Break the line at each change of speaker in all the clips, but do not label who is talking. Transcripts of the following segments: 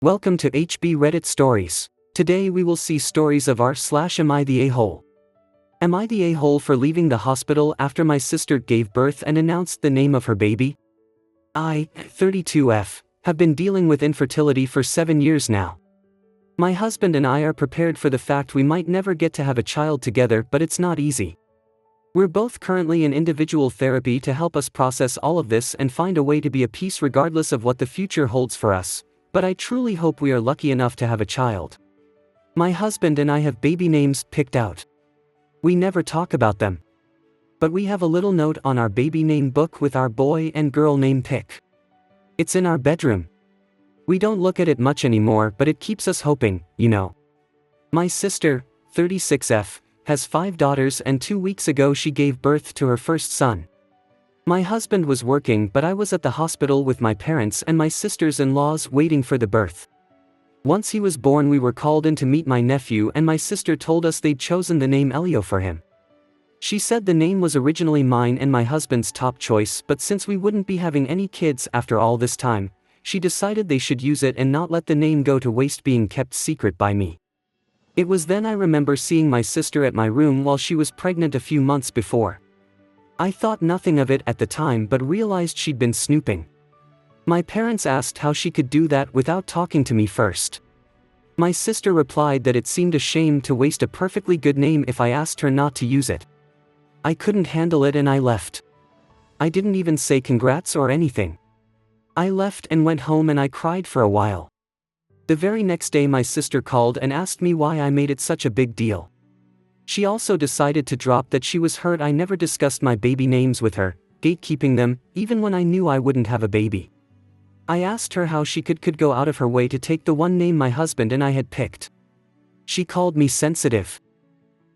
Welcome to HB Reddit Stories. Today we will see stories of r/am I the a-hole. Am I the a-hole for leaving the hospital after my sister gave birth and announced the name of her baby? I, 32F, have been dealing with infertility for 7 years now. My husband and I are prepared for the fact we might never get to have a child together, but it's not easy. We're both currently in individual therapy to help us process all of this and find a way to be at peace regardless of what the future holds for us. But I truly hope we are lucky enough to have a child. My husband and I have baby names picked out. We never talk about them. But we have a little note on our baby name book with our boy and girl name pick. It's in our bedroom. We don't look at it much anymore, but it keeps us hoping, you know. My sister, 36F, has 5 daughters, and 2 weeks ago she gave birth to her first son. My husband was working, but I was at the hospital with my parents and my sisters-in-laws waiting for the birth. Once he was born, we were called in to meet my nephew, and my sister told us they'd chosen the name Elio for him. She said the name was originally mine and my husband's top choice, but since we wouldn't be having any kids after all this time, she decided they should use it and not let the name go to waste being kept secret by me. It was then I remember seeing my sister at my room while she was pregnant a few months before. I thought nothing of it at the time but realized she'd been snooping. My parents asked how she could do that without talking to me first. My sister replied that it seemed a shame to waste a perfectly good name if I asked her not to use it. I couldn't handle it and I left. I didn't even say congrats or anything. I left and went home and I cried for a while. The very next day my sister called and asked me why I made it such a big deal. She also decided to drop that she was hurt I never discussed my baby names with her, gatekeeping them, even when I knew I wouldn't have a baby. I asked her how she could go out of her way to take the one name my husband and I had picked. She called me sensitive.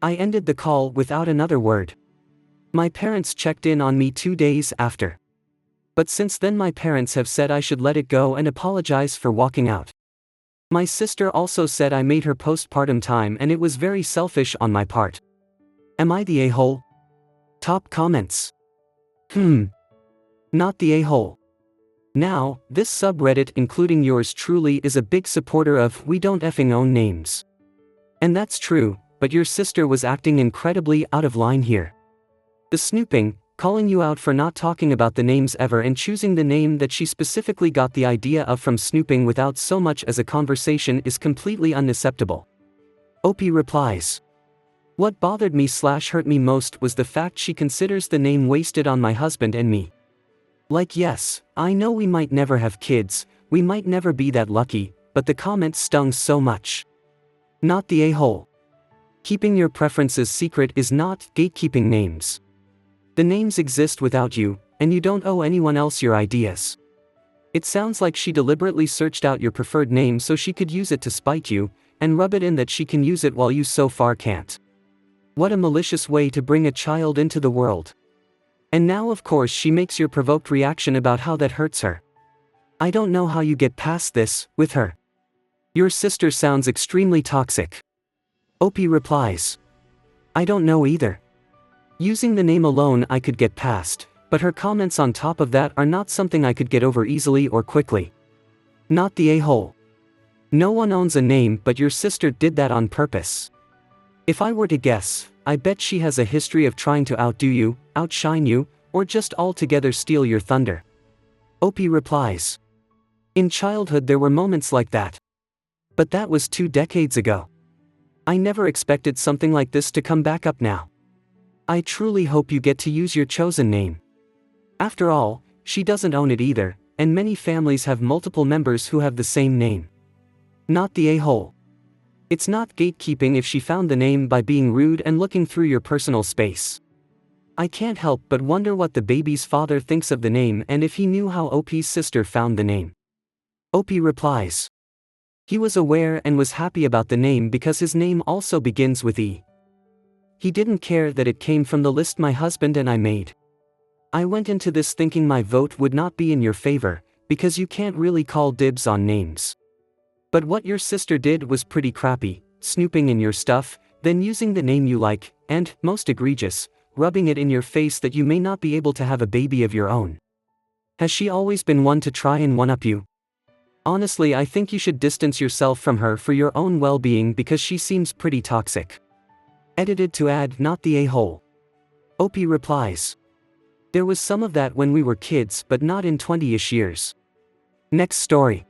I ended the call without another word. My parents checked in on me 2 days after. But since then my parents have said I should let it go and apologize for walking out. My sister also said I made her postpartum time and it was very selfish on my part. Am I the a-hole? Top comments. Not the a-hole. Now, this subreddit, including yours truly, is a big supporter of "we don't effing own names." And that's true, but your sister was acting incredibly out of line here. The snooping, calling you out for not talking about the names ever and choosing the name that she specifically got the idea of from snooping without so much as a conversation is completely unacceptable. OP replies. What bothered me/hurt me most was the fact she considers the name wasted on my husband and me. Like, yes, I know we might never have kids, we might never be that lucky, but the comment stung so much. Not the a-hole. Keeping your preferences secret is not gatekeeping names. The names exist without you, and you don't owe anyone else your ideas. It sounds like she deliberately searched out your preferred name so she could use it to spite you, and rub it in that she can use it while you so far can't. What a malicious way to bring a child into the world. And now of course she makes your provoked reaction about how that hurts her. I don't know how you get past this, with her. Your sister sounds extremely toxic. OP replies. I don't know either. Using the name alone I could get past, but her comments on top of that are not something I could get over easily or quickly. Not the a-hole. No one owns a name, but your sister did that on purpose. If I were to guess, I bet she has a history of trying to outdo you, outshine you, or just altogether steal your thunder. OP replies. In childhood there were moments like that. But that was 2 decades ago. I never expected something like this to come back up now. I truly hope you get to use your chosen name. After all, she doesn't own it either, and many families have multiple members who have the same name. Not the a-hole. It's not gatekeeping if she found the name by being rude and looking through your personal space. I can't help but wonder what the baby's father thinks of the name and if he knew how OP's sister found the name. OP replies. He was aware and was happy about the name because his name also begins with E. He didn't care that it came from the list my husband and I made. I went into this thinking my vote would not be in your favor, because you can't really call dibs on names. But what your sister did was pretty crappy, snooping in your stuff, then using the name you like, and, most egregious, rubbing it in your face that you may not be able to have a baby of your own. Has she always been one to try and one-up you? Honestly, I think you should distance yourself from her for your own well-being because she seems pretty toxic. Edited to add, not the a-hole. OP replies. There was some of that when we were kids, but not in 20-ish years. Next story.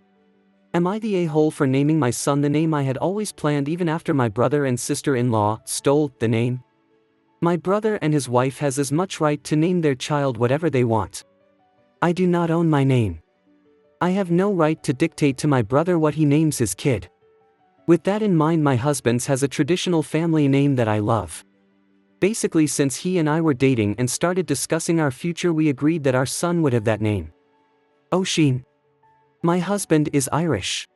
Am I the a-hole for naming my son the name I had always planned even after my brother and sister-in-law stole the name? My brother and his wife has as much right to name their child whatever they want. I do not own my name. I have no right to dictate to my brother what he names his kid. With that in mind, my husband's has a traditional family name that I love. Basically, since he and I were dating and started discussing our future, we agreed that our son would have that name. Oisin. My husband is Irish.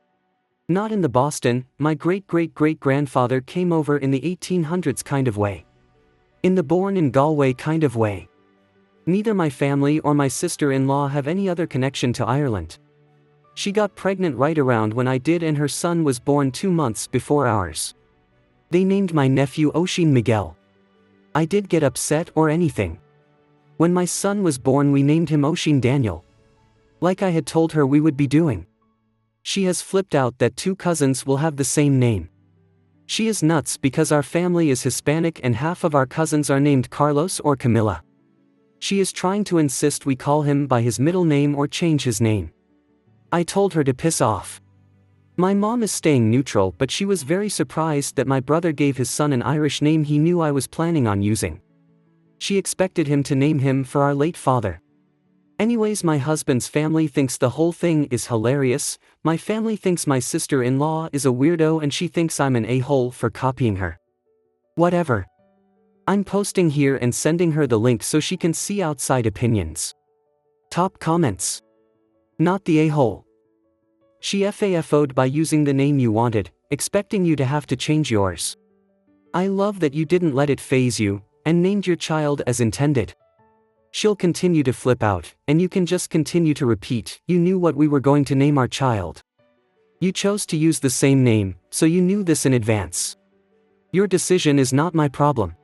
Not in the Boston, my great-great-great-grandfather came over in the 1800s kind of way. In the born in Galway kind of way. Neither my family or my sister-in-law have any other connection to Ireland. She got pregnant right around when I did, and her son was born 2 months before ours. They named my nephew Oisin Miguel. I did get upset or anything. When my son was born, we named him Oisin Daniel. Like I had told her we would be doing. She has flipped out that 2 cousins will have the same name. She is nuts because our family is Hispanic and half of our cousins are named Carlos or Camila. She is trying to insist we call him by his middle name or change his name. I told her to piss off. My mom is staying neutral, but she was very surprised that my brother gave his son an Irish name he knew I was planning on using. She expected him to name him for our late father. Anyways, my husband's family thinks the whole thing is hilarious. My family thinks my sister-in-law is a weirdo and she thinks I'm an a-hole for copying her. Whatever. I'm posting here and sending her the link so she can see outside opinions. Top comments. Not the a-hole. She FAFO'd by using the name you wanted, expecting you to have to change yours. I love that you didn't let it faze you, and named your child as intended. She'll continue to flip out, and you can just continue to repeat, you knew what we were going to name our child. You chose to use the same name, so you knew this in advance. Your decision is not my problem.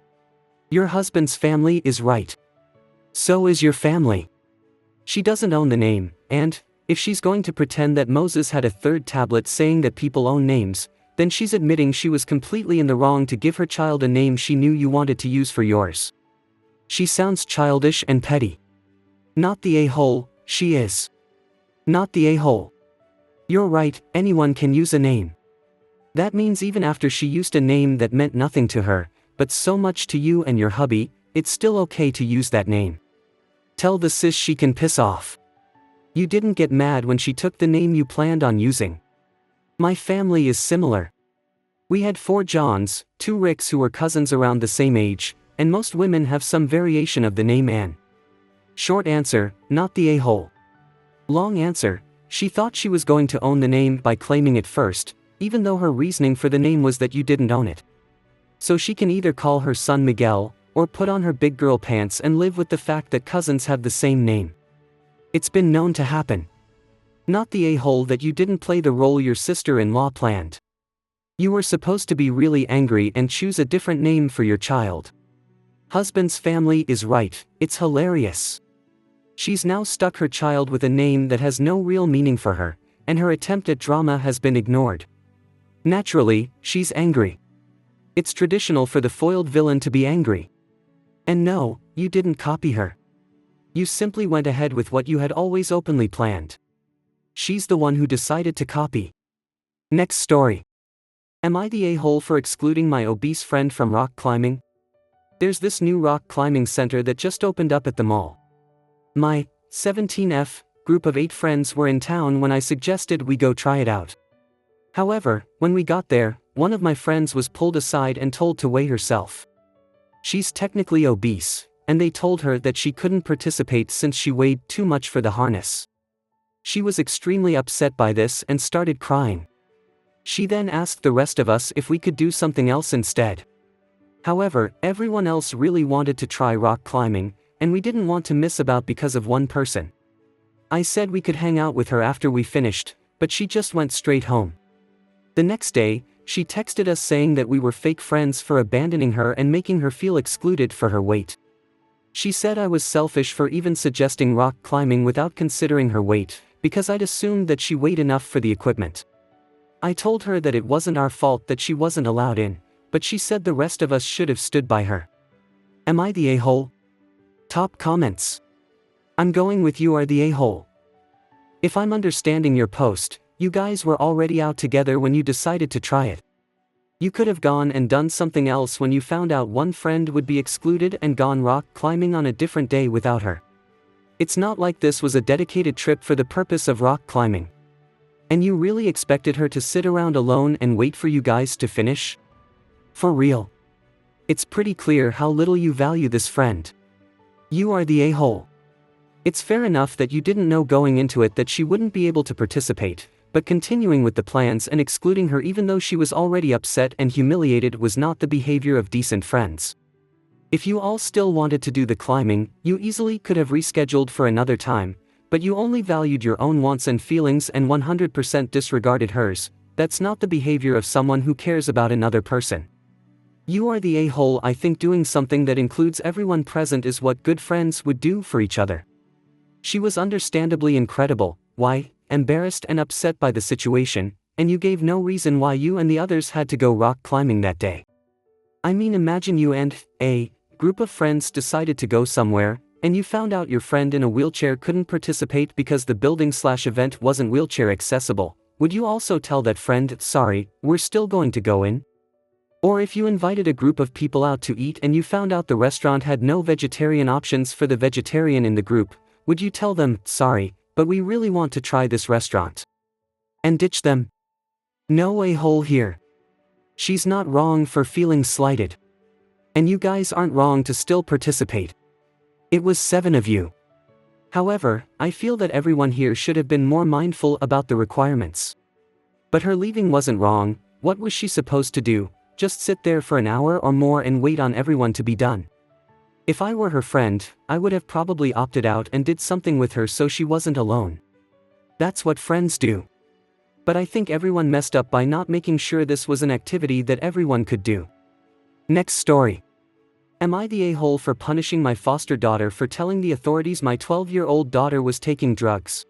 Your husband's family is right. So is your family. She doesn't own the name, and, if she's going to pretend that Moses had a 3rd tablet saying that people own names, then she's admitting she was completely in the wrong to give her child a name she knew you wanted to use for yours. She sounds childish and petty. Not the a-hole, she is. Not the a-hole. You're right, anyone can use a name. That means even after she used a name that meant nothing to her, but so much to you and your hubby, it's still okay to use that name. Tell the sis she can piss off. You didn't get mad when she took the name you planned on using. My family is similar. We had 4 Johns, 2 Ricks who were cousins around the same age, and most women have some variation of the name Anne. Short answer, not the a-hole. Long answer, she thought she was going to own the name by claiming it first, even though her reasoning for the name was that you didn't own it. So she can either call her son Miguel, or put on her big girl pants and live with the fact that cousins have the same name. It's been known to happen. Not the a-hole that you didn't play the role your sister-in-law planned. You were supposed to be really angry and choose a different name for your child. Husband's family is right, it's hilarious. She's now stuck her child with a name that has no real meaning for her, and her attempt at drama has been ignored. Naturally, she's angry. It's traditional for the foiled villain to be angry. And no, you didn't copy her. You simply went ahead with what you had always openly planned. She's the one who decided to copy. Next story. Am I the a-hole for excluding my obese friend from rock climbing? There's this new rock climbing center that just opened up at the mall. My 17F group of 8 friends were in town when I suggested we go try it out. However, when we got there, one of my friends was pulled aside and told to weigh herself. She's technically obese, and they told her that she couldn't participate since she weighed too much for the harness. She was extremely upset by this and started crying. She then asked the rest of us if we could do something else instead. However, everyone else really wanted to try rock climbing, and we didn't want to miss out because of one person. I said we could hang out with her after we finished, but she just went straight home. The next day, she texted us saying that we were fake friends for abandoning her and making her feel excluded for her weight. She said I was selfish for even suggesting rock climbing without considering her weight, because I'd assumed that she weighed enough for the equipment. I told her that it wasn't our fault that she wasn't allowed in, but she said the rest of us should have stood by her. Am I the a-hole? Top comments. I'm going with you are the a-hole. If I'm understanding your post, you guys were already out together when you decided to try it. You could have gone and done something else when you found out one friend would be excluded and gone rock climbing on a different day without her. It's not like this was a dedicated trip for the purpose of rock climbing. And you really expected her to sit around alone and wait for you guys to finish? For real. It's pretty clear how little you value this friend. You are the a-hole. It's fair enough that you didn't know going into it that she wouldn't be able to participate, but continuing with the plans and excluding her even though she was already upset and humiliated was not the behavior of decent friends. If you all still wanted to do the climbing, you easily could have rescheduled for another time, but you only valued your own wants and feelings and 100% disregarded hers. That's not the behavior of someone who cares about another person. You are the a-hole. I think doing something that includes everyone present is what good friends would do for each other. She was understandably incredible, embarrassed and upset by the situation, and you gave no reason why you and the others had to go rock climbing that day. I mean, imagine you and a group of friends decided to go somewhere, and you found out your friend in a wheelchair couldn't participate because the building/event wasn't wheelchair accessible. Would you also tell that friend, sorry, we're still going to go in? Or if you invited a group of people out to eat and you found out the restaurant had no vegetarian options for the vegetarian in the group, would you tell them, sorry, but we really want to try this restaurant? And ditch them? No a-hole here. She's not wrong for feeling slighted. And you guys aren't wrong to still participate. It was 7 of you. However, I feel that everyone here should have been more mindful about the requirements. But her leaving wasn't wrong. What was she supposed to do? Just sit there for an hour or more and wait on everyone to be done? If I were her friend, I would have probably opted out and did something with her so she wasn't alone. That's what friends do. But I think everyone messed up by not making sure this was an activity that everyone could do. Next story. Am I the a-hole for punishing my foster daughter for telling the authorities my 12-year-old daughter was taking drugs?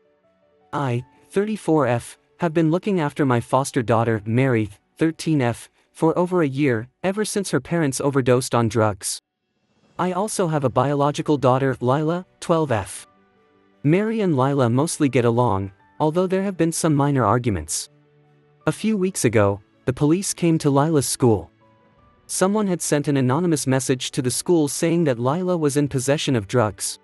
I, 34F, have been looking after my foster daughter, Mary, 13F, for over a year, ever since her parents overdosed on drugs. I also have a biological daughter, Lila, 12F. Mary and Lila mostly get along, although there have been some minor arguments. A few weeks ago, the police came to Lila's school. Someone had sent an anonymous message to the school saying that Lila was in possession of drugs.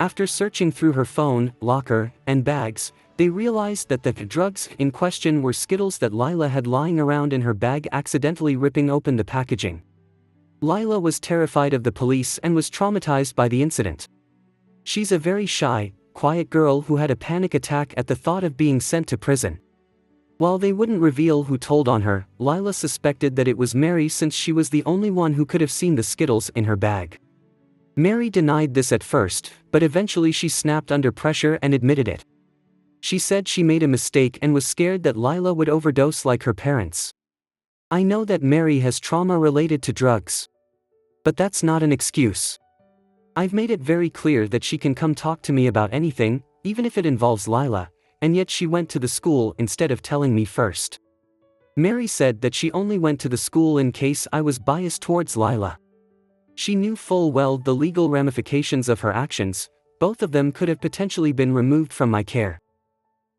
After searching through her phone, locker, and bags, they realized that the drugs in question were Skittles that Lila had lying around in her bag, accidentally ripping open the packaging. Lila was terrified of the police and was traumatized by the incident. She's a very shy, quiet girl who had a panic attack at the thought of being sent to prison. While they wouldn't reveal who told on her, Lila suspected that it was Mary since she was the only one who could have seen the Skittles in her bag. Mary denied this at first, but eventually she snapped under pressure and admitted it. She said she made a mistake and was scared that Lila would overdose like her parents. I know that Mary has trauma related to drugs. But that's not an excuse. I've made it very clear that she can come talk to me about anything, even if it involves Lila, and yet she went to the school instead of telling me first. Mary said that she only went to the school in case I was biased towards Lila. She knew full well the legal ramifications of her actions. Both of them could have potentially been removed from my care.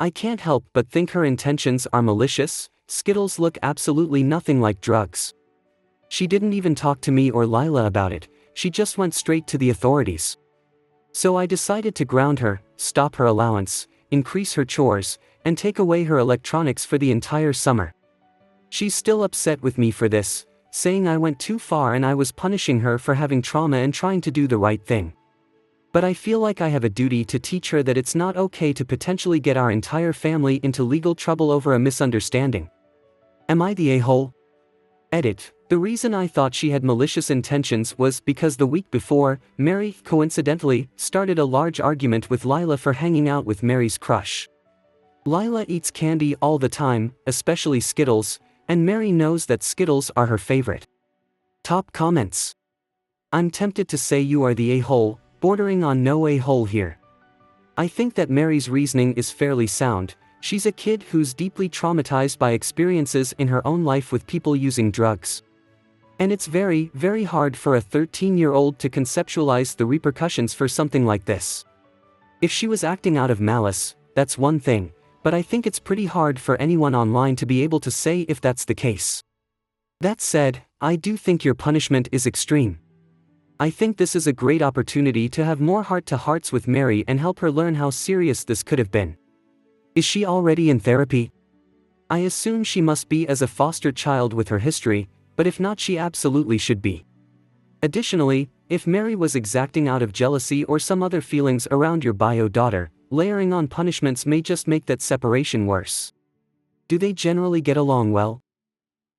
I can't help but think her intentions are malicious. Skittles look absolutely nothing like drugs. She didn't even talk to me or Lila about it, she just went straight to the authorities. So I decided to ground her, stop her allowance, increase her chores, and take away her electronics for the entire summer. She's still upset with me for this, saying I went too far and I was punishing her for having trauma and trying to do the right thing. But I feel like I have a duty to teach her that it's not okay to potentially get our entire family into legal trouble over a misunderstanding. Am I the a-hole? Edit. The reason I thought she had malicious intentions was because the week before, Mary, coincidentally, started a large argument with Lila for hanging out with Mary's crush. Lila eats candy all the time, especially Skittles, and Mary knows that Skittles are her favorite. Top comments. I'm tempted to say you are the a-hole, bordering on no a-hole here. I think that Mary's reasoning is fairly sound. She's a kid who's deeply traumatized by experiences in her own life with people using drugs. And it's very, very hard for a 13-year-old to conceptualize the repercussions for something like this. If she was acting out of malice, that's one thing, but I think it's pretty hard for anyone online to be able to say if that's the case. That said, I do think your punishment is extreme. I think this is a great opportunity to have more heart-to-hearts with Mary and help her learn how serious this could have been. Is she already in therapy? I assume she must be as a foster child with her history, but if not, she absolutely should be. Additionally, if Mary was exacting out of jealousy or some other feelings around your bio daughter, layering on punishments may just make that separation worse. Do they generally get along well?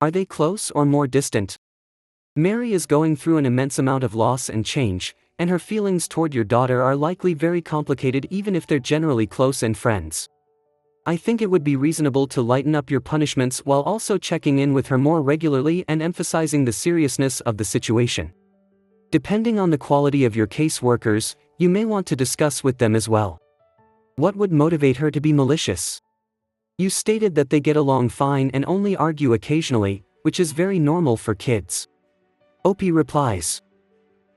Are they close or more distant? Mary is going through an immense amount of loss and change, and her feelings toward your daughter are likely very complicated even if they're generally close and friends. I think it would be reasonable to lighten up your punishments while also checking in with her more regularly and emphasizing the seriousness of the situation. Depending on the quality of your caseworkers, you may want to discuss with them as well. What would motivate her to be malicious? You stated that they get along fine and only argue occasionally, which is very normal for kids. Opie replies.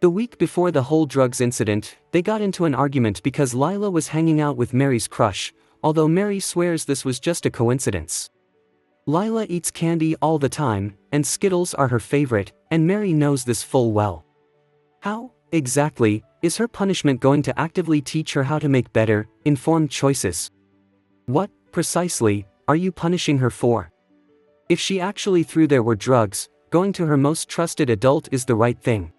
The week before the whole drugs incident, they got into an argument because Lila was hanging out with Mary's crush, although Mary swears this was just a coincidence. Lila eats candy all the time, and Skittles are her favorite, and Mary knows this full well. How, exactly, is her punishment going to actively teach her how to make better, informed choices? What, precisely, are you punishing her for? If she actually threw there were drugs, going to her most trusted adult is the right thing.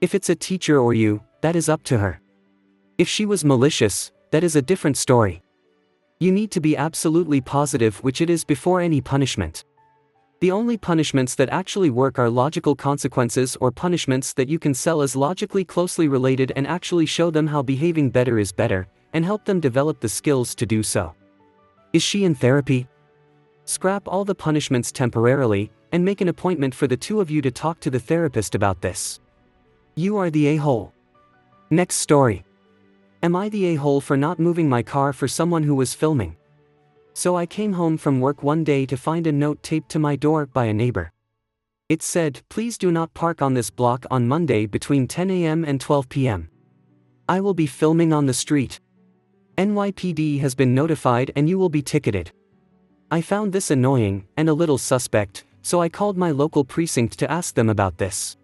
If it's a teacher or you, that is up to her. If she was malicious, that is a different story. You need to be absolutely positive which it is before any punishment. The only punishments that actually work are logical consequences or punishments that you can sell as logically closely related and actually show them how behaving better is better, and help them develop the skills to do so. Is she in therapy? Scrap all the punishments temporarily, and make an appointment for the two of you to talk to the therapist about this. You are the a-hole. Next story. Am I the a-hole for not moving my car for someone who was filming? So I came home from work one day to find a note taped to my door by a neighbor. It said, "Please do not park on this block on Monday between 10 a.m. and 12 p.m. I will be filming on the street. NYPD has been notified and you will be ticketed." I found this annoying, and a little suspect, so I called my local precinct to ask them about this.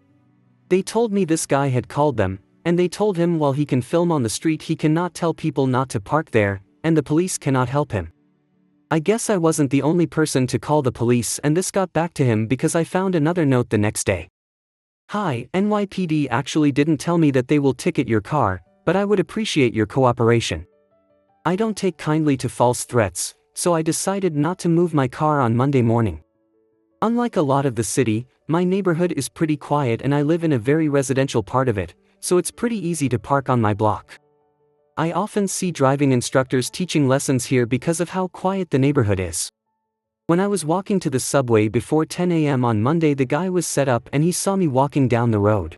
They told me this guy had called them, and they told him while he can film on the street he cannot tell people not to park there, and the police cannot help him. I guess I wasn't the only person to call the police, and this got back to him because I found another note the next day. "Hi, NYPD actually didn't tell me that they will ticket your car, but I would appreciate your cooperation. I don't take kindly to false threats, so I decided not to move my car on Monday morning. Unlike a lot of the city, my neighborhood is pretty quiet and I live in a very residential part of it, so it's pretty easy to park on my block. I often see driving instructors teaching lessons here because of how quiet the neighborhood is. When I was walking to the subway before 10 a.m. on Monday, the guy was set up and he saw me walking down the road.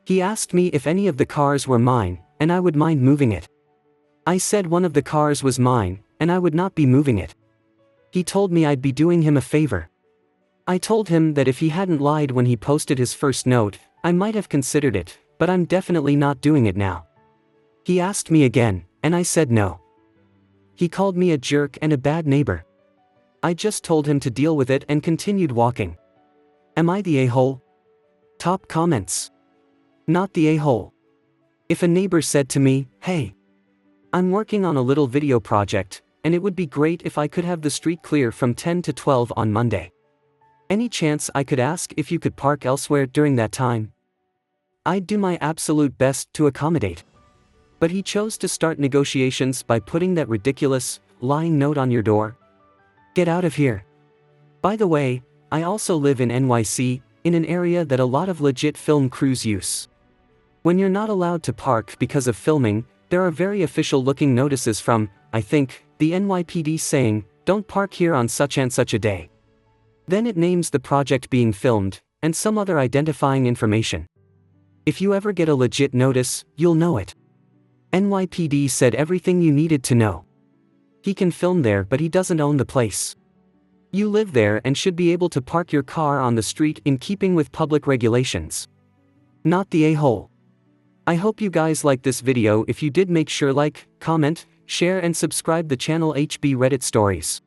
He asked me if any of the cars were mine, and I would mind moving it. I said one of the cars was mine, and I would not be moving it. He told me I'd be doing him a favor. I told him that if he hadn't lied when he posted his first note, I might have considered it, but I'm definitely not doing it now. He asked me again, and I said no. He called me a jerk and a bad neighbor. I just told him to deal with it and continued walking. Am I the a-hole? Top comments. Not the a-hole. If a neighbor said to me, "Hey, I'm working on a little video project, and it would be great if I could have the street clear from 10 to 12 on Monday. Any chance I could ask if you could park elsewhere during that time?" I'd do my absolute best to accommodate. But he chose to start negotiations by putting that ridiculous, lying note on your door. Get out of here. By the way, I also live in NYC, in an area that a lot of legit film crews use. When you're not allowed to park because of filming, there are very official-looking notices from, I think, the NYPD saying, "Don't park here on such and such a day." Then it names the project being filmed, and some other identifying information. If you ever get a legit notice, you'll know it. NYPD said everything you needed to know. He can film there, but he doesn't own the place. You live there and should be able to park your car on the street in keeping with public regulations. Not the a-hole. I hope you guys liked this video. If you did, make sure like, comment, share and subscribe the channel HB Reddit Stories.